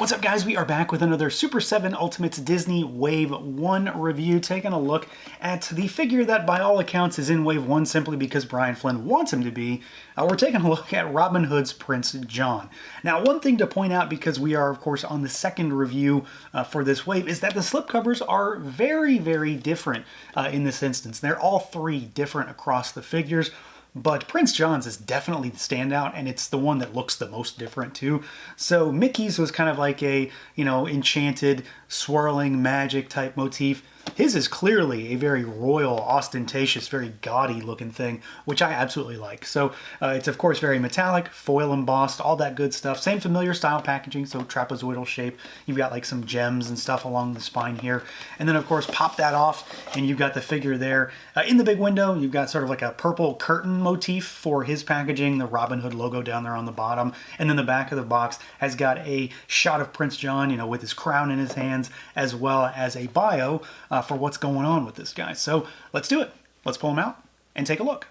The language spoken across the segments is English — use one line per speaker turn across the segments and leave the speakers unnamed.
What's up, guys? We are back with another Super 7 Ultimates Disney Wave 1 review, taking a look at the figure that by all accounts is in Wave 1 simply because Brian Flynn wants him to be. We're taking a look at Robin Hood's Prince John. Now, one thing to point out, because we are, of course, on the second review for this wave, is that the slipcovers are very, very different in this instance. They're all three different across the figures. But Prince John's is definitely the standout, and it's the one that looks the most different too. So Mickey's was kind of like a, enchanted, swirling magic type motif. His is clearly a very royal, ostentatious, very gaudy looking thing, which I absolutely like. So it's of course very metallic, foil embossed, all that good stuff. Same familiar style packaging, so trapezoidal shape. You've got like some gems and stuff along the spine here. And then of course pop that off and you've got the figure there. In the big window, you've got sort of like a purple curtain motif for his packaging, the Robin Hood logo down there on the bottom. And then the back of the box has got a shot of Prince John, with his crown in his hands, as well as a bio for what's going on with this guy. So let's do it. Let's pull him out and take a look.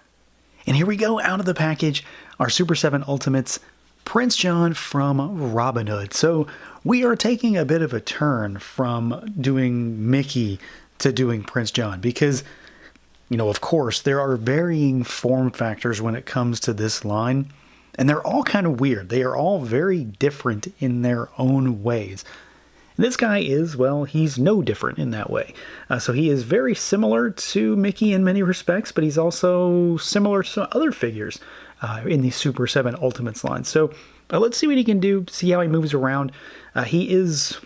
And here we go, out of the package, our Super 7 Ultimates Prince John from Robin Hood. So we are taking a bit of a turn from doing Mickey to doing Prince John because, of course, there are varying form factors when it comes to this line, and they're all kind of weird. They are all very different in their own ways. This guy is, well, he's no different in that way. So he is very similar to Mickey in many respects, but he's also similar to other figures in the Super 7 Ultimates line. So let's see what he can do, see how he moves around. He's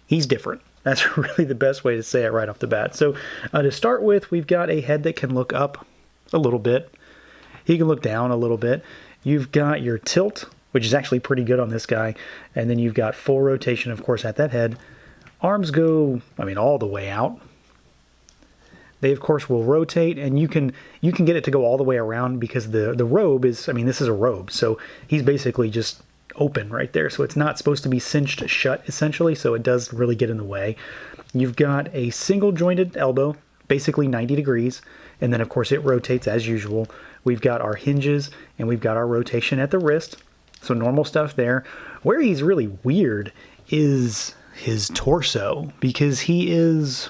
different. That's really the best way to say it right off the bat. So to start with, we've got a head that can look up a little bit. He can look down a little bit. You've got your tilt, which is actually pretty good on this guy. And then you've got full rotation, of course, at that head. Arms go, all the way out. They, of course, will rotate, and you can get it to go all the way around because the robe is, this is a robe, so he's basically just open right there. So it's not supposed to be cinched shut, essentially, so it does really get in the way. You've got a single jointed elbow, basically 90 degrees, and then, of course, it rotates as usual. We've got our hinges, and we've got our rotation at the wrist. So normal stuff there. Where he's really weird is his torso, because he is,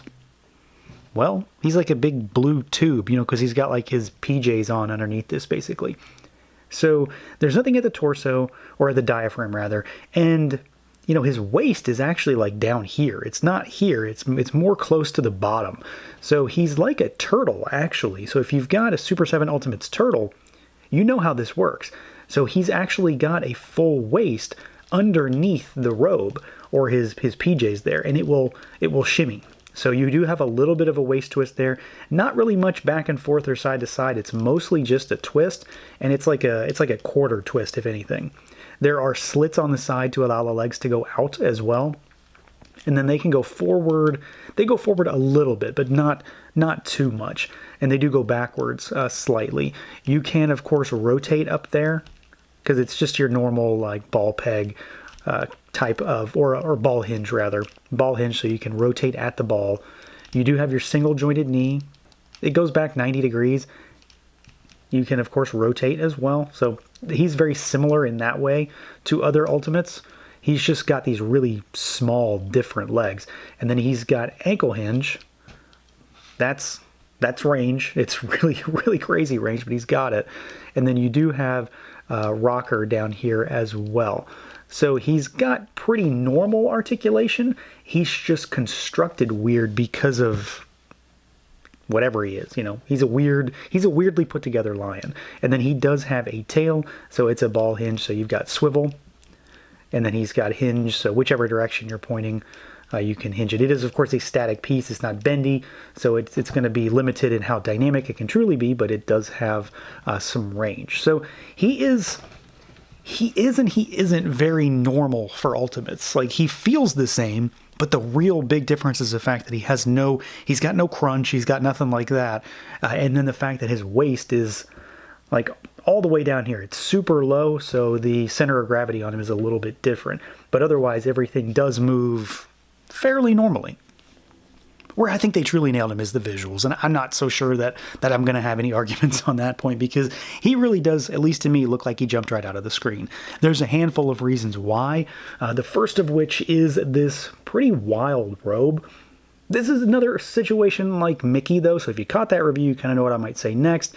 well, he's like a big blue tube, because he's got like his PJs on underneath this basically. So there's nothing at the torso, or at the diaphragm rather, and his waist is actually like down here. It's not here, it's more close to the bottom. So he's like a turtle actually. So if you've got a Super 7 Ultimates turtle, you know how this works. So he's actually got a full waist underneath the robe or his PJs there, and it will shimmy. So you do have a little bit of a waist twist there. Not really much back and forth or side to side. It's mostly just a twist, and it's like a quarter twist, if anything. There are slits on the side to allow the legs to go out as well. And then they can go forward. They go forward a little bit, but not too much. And they do go backwards slightly. You can, of course, rotate up there, because it's just your normal like ball peg type of, or ball hinge rather. Ball hinge, so you can rotate at the ball. You do have your single jointed knee. It goes back 90 degrees. You can, of course, rotate as well. So he's very similar in that way to other Ultimates. He's just got these really small, different legs. And then he's got ankle hinge. That's range. It's really, really crazy range, but he's got it. And then you do have rocker down here as well. So he's got pretty normal articulation. He's just constructed weird because of whatever he is. He's a weirdly put together lion. And then he does have a tail, so it's a ball hinge, so you've got swivel. And then he's got hinge, so whichever direction you're pointing, you can hinge it. It is, of course, a static piece. It's not bendy, so it's going to be limited in how dynamic it can truly be, but it does have some range. So he is and he isn't very normal for Ultimates. Like, he feels the same, but the real big difference is the fact that he's got no crunch, he's got nothing like that. And then the fact that his waist is like all the way down here. It's super low, so the center of gravity on him is a little bit different. But otherwise, everything does move fairly normally. Where I think they truly nailed him is the visuals, and I'm not so sure that I'm going to have any arguments on that point, because he really does, at least to me, look like he jumped right out of the screen. There's a handful of reasons why, the first of which is this pretty wild robe. This is another situation like Mickey, though, so if you caught that review, you kind of know what I might say next.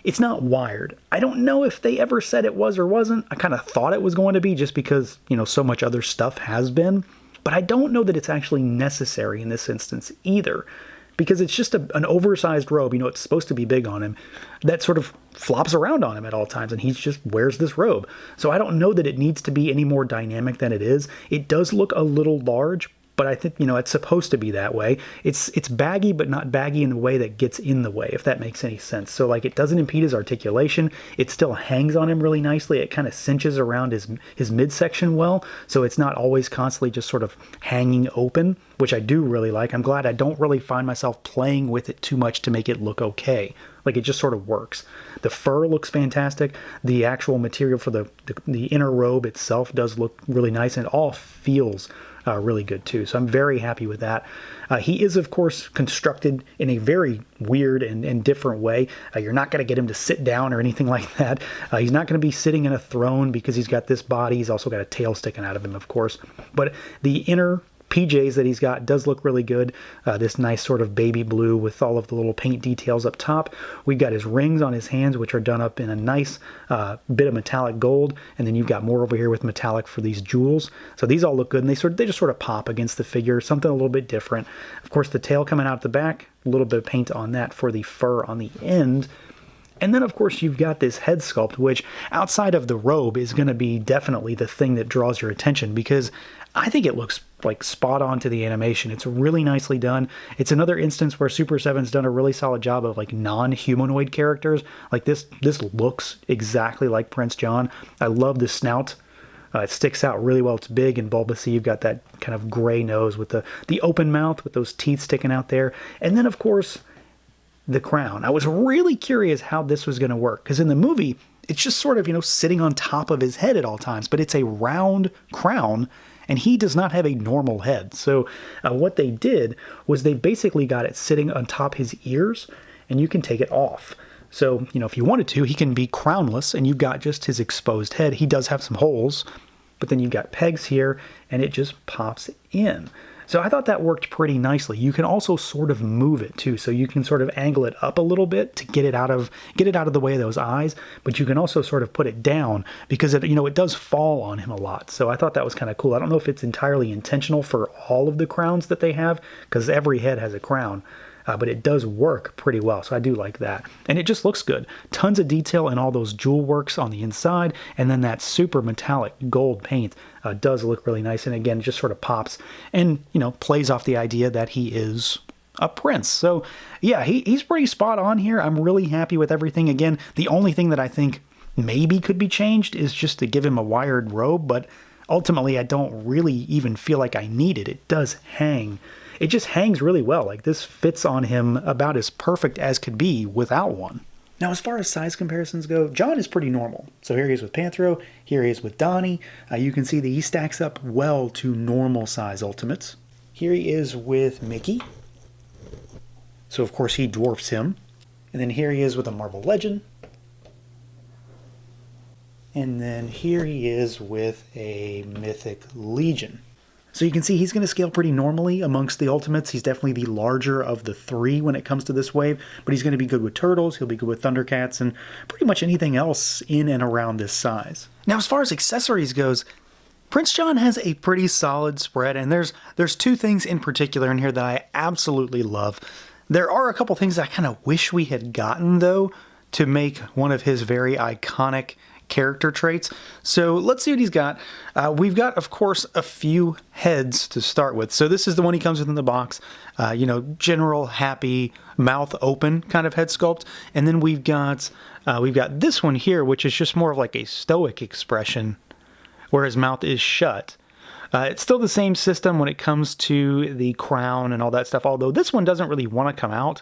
It's not wired. I don't know if they ever said it was or wasn't. I kind of thought it was going to be, just because, you know, so much other stuff has been. But I don't know that it's actually necessary in this instance either, because it's just an oversized robe, you know, it's supposed to be big on him, that sort of flops around on him at all times, and he just wears this robe. So I don't know that it needs to be any more dynamic than it is. It does look a little large, but I think, you know, it's supposed to be that way. It's baggy, but not baggy in the way that gets in the way, if that makes any sense. So, like, it doesn't impede his articulation. It still hangs on him really nicely. It kind of cinches around his midsection well, so it's not always constantly just sort of hanging open, which I do really like. I'm glad I don't really find myself playing with it too much to make it look okay. Like, it just sort of works. The fur looks fantastic. The actual material for the inner robe itself does look really nice, and it all feels really good too. So I'm very happy with that. He is, of course, constructed in a very weird and different way. You're not going to get him to sit down or anything like that. He's not going to be sitting in a throne because he's got this body. He's also got a tail sticking out of him, of course. But the inner PJs that he's got does look really good. This nice sort of baby blue with all of the little paint details up top. We've got his rings on his hands, which are done up in a nice bit of metallic gold, and then you've got more over here with metallic for these jewels. So these all look good, and they just sort of pop against the figure, something a little bit different. Of course, the tail coming out the back, a little bit of paint on that for the fur on the end. And then, of course, you've got this head sculpt, which outside of the robe is going to be definitely the thing that draws your attention, because I think it looks like spot on to the animation. It's really nicely done. It's another instance where Super7's done a really solid job of like non-humanoid characters. Like this looks exactly like Prince John. I love the snout. It sticks out really well. It's big and bulbous. You've got that kind of gray nose with the open mouth with those teeth sticking out there. And then, of course, the crown. I was really curious how this was going to work, because in the movie, it's just sort of, you know, sitting on top of his head at all times, but it's a round crown, and he does not have a normal head. So what they did was they basically got it sitting on top his ears, and you can take it off. So, you know, if you wanted to, he can be crownless, and you've got just his exposed head. He does have some holes, but then you've got pegs here, and it just pops in. So I thought that worked pretty nicely. You can also sort of move it too, so you can sort of angle it up a little bit to get it out of the way of those eyes, but you can also sort of put it down because it, you know, it does fall on him a lot. So I thought that was kind of cool. I don't know if it's entirely intentional for all of the crowns that they have, because every head has a crown. But it does work pretty well, so I do like that. And it just looks good. Tons of detail in all those jewel works on the inside, and then that super metallic gold paint does look really nice. And again, it just sort of pops and, you know, plays off the idea that he is a prince. So yeah, he's pretty spot on here. I'm really happy with everything. Again, the only thing that I think maybe could be changed is just to give him a wired robe, but ultimately I don't really even feel like I need it. It does hang. It just hangs really well. Like, this fits on him about as perfect as could be without one. Now, as far as size comparisons go, John is pretty normal. So here he is with Panthro, here he is with Donnie. You can see that he stacks up well to normal size Ultimates. Here he is with Mickey. So, of course, he dwarfs him. And then here he is with a Marvel Legend. And then here he is with a Mythic Legion. So you can see he's going to scale pretty normally amongst the Ultimates. He's definitely the larger of the three when it comes to this wave, but he's going to be good with Turtles, he'll be good with Thundercats, and pretty much anything else in and around this size. Now, as far as accessories goes, Prince John has a pretty solid spread, and there's two things in particular in here that I absolutely love. There are a couple things I kind of wish we had gotten, though, to make one of his very iconic character traits. So let's see what he's got. We've got, of course, a few heads to start with. So this is the one he comes with in the box. You know, general happy, mouth open kind of head sculpt. And then we've got this one here, which is just more of like a stoic expression, where his mouth is shut. It's still the same system when it comes to the crown and all that stuff, although this one doesn't really want to come out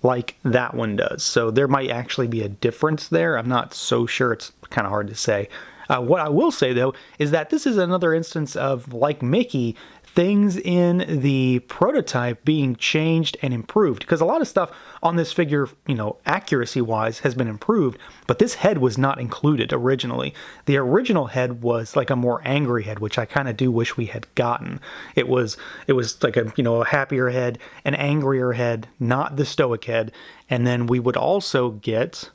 like that one does. So there might actually be a difference there. I'm not so sure. It's kind of hard to say. What I will say, though, is that this is another instance of, like Mickey, things in the prototype being changed and improved, because a lot of stuff on this figure, you know, accuracy-wise has been improved, but this head was not included originally. The original head was like a more angry head, which I kind of do wish we had gotten. It was like a, you know, a happier head, an angrier head, not the stoic head, and then we would also get,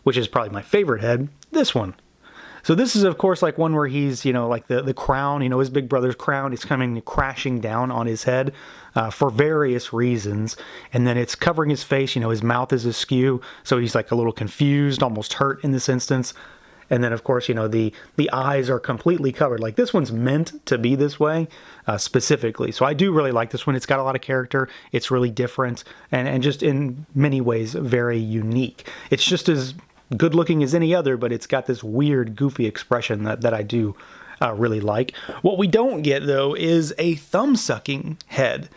which is probably my favorite head, this one. So this is, of course, like one where he's, you know, like the crown, you know, his big brother's crown is coming crashing down on his head for various reasons. And then it's covering his face, you know, his mouth is askew. So he's like a little confused, almost hurt in this instance. And then, of course, you know, the eyes are completely covered. Like this one's meant to be this way specifically. So I do really like this one. It's got a lot of character. It's really different and just in many ways very unique. It's just as good looking as any other, but it's got this weird, goofy expression that I do really like. What we don't get, though, is a thumb-sucking head.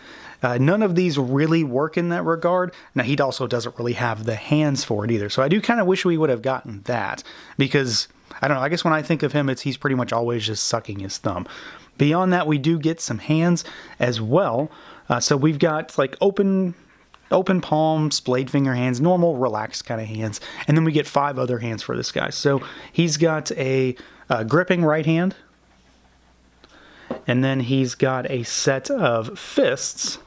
None of these really work in that regard. Now, he also doesn't really have the hands for it either. So I do kind of wish we would have gotten that because, I don't know, I guess when I think of him, he's pretty much always just sucking his thumb. Beyond that, we do get some hands as well. So we've got like open palms, blade finger hands, normal, relaxed kind of hands. And then we get 5 other hands for this guy. So he's got a gripping right hand. And then he's got a set of fists.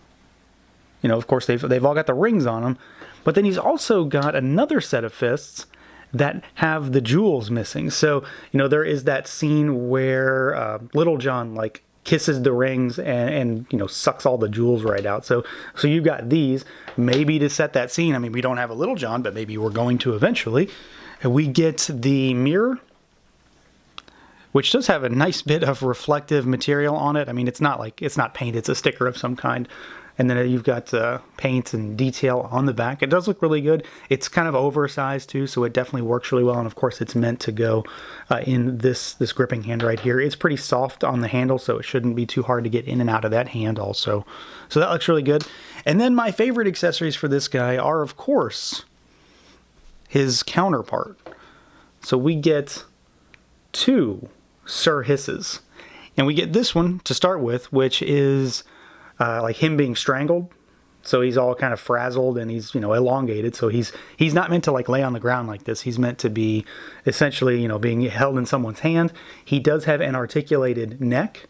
You know, of course, they've all got the rings on them. But then he's also got another set of fists that have the jewels missing. So, you know, there is that scene where Little John, like, kisses the rings and you know, sucks all the jewels right out. So you've got these, maybe to set that scene. I mean, we don't have a Little John, but maybe we're going to eventually. And we get the mirror, which does have a nice bit of reflective material on it. I mean, it's not paint, it's a sticker of some kind. And then you've got paint and detail on the back. It does look really good. It's kind of oversized too, so it definitely works really well. And of course, it's meant to go in this gripping hand right here. It's pretty soft on the handle, so it shouldn't be too hard to get in and out of that hand also. So that looks really good. And then my favorite accessories for this guy are, of course, his counterpart. So we get 2 Sir Hisses. And we get this one to start with, which is like him being strangled. So he's all kind of frazzled and he's, you know, elongated. So he's not meant to like lay on the ground like this. He's meant to be essentially, you know, being held in someone's hand. He does have an articulated neck.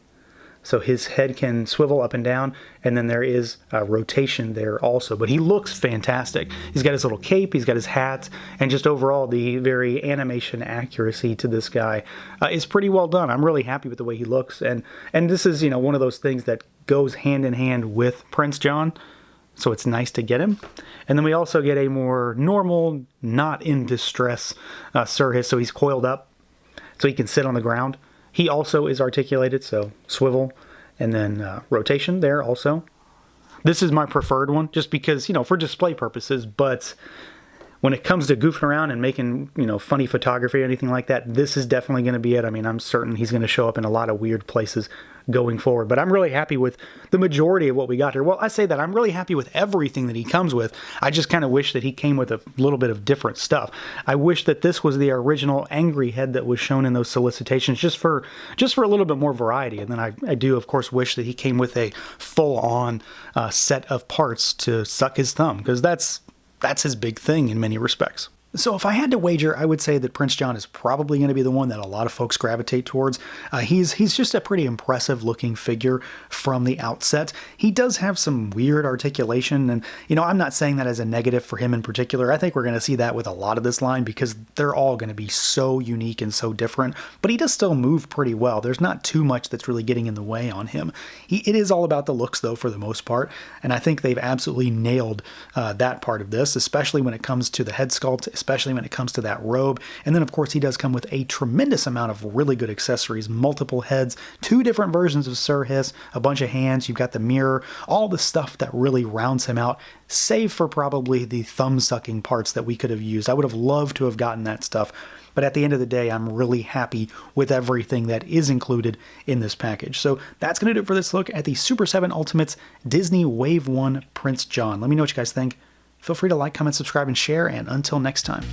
So his head can swivel up and down, and then there is a rotation there also. But he looks fantastic. He's got his little cape, he's got his hat, and just overall the very animation accuracy to this guy is pretty well done. I'm really happy with the way he looks, and this is, you know, one of those things that goes hand in hand with Prince John, so it's nice to get him. And then we also get a more normal, not in distress Sir Hiss, so he's coiled up, so he can sit on the ground. He also is articulated, so swivel, and then rotation there also. This is my preferred one, just because, you know, for display purposes, but when it comes to goofing around and making, you know, funny photography or anything like that, this is definitely going to be it. I mean, I'm certain he's going to show up in a lot of weird places going forward, but I'm really happy with the majority of what we got here. Well, I say that I'm really happy with everything that he comes with. I just kind of wish that he came with a little bit of different stuff. I wish that this was the original angry head that was shown in those solicitations, just for a little bit more variety. And then I do, of course, wish that he came with a full-on set of parts to suck his thumb, because that's his big thing in many respects. So if I had to wager, I would say that Prince John is probably going to be the one that a lot of folks gravitate towards. He's just a pretty impressive looking figure from the outset. He does have some weird articulation, and, you know, I'm not saying that as a negative for him in particular. I think we're going to see that with a lot of this line because they're all going to be so unique and so different, but he does still move pretty well. There's not too much that's really getting in the way on him. It is all about the looks, though, for the most part, and I think they've absolutely nailed that part of this, especially when it comes to the head sculpt, especially when it comes to that robe. And then, of course, he does come with a tremendous amount of really good accessories, multiple heads, 2 different versions of Sir Hiss, a bunch of hands, you've got the mirror, all the stuff that really rounds him out, save for probably the thumb-sucking parts that we could have used. I would have loved to have gotten that stuff, but at the end of the day, I'm really happy with everything that is included in this package. So that's going to do it for this look at the Super 7 Ultimates Disney Wave 1 Prince John. Let me know what you guys think. Feel free to like, comment, subscribe, and share, and until next time.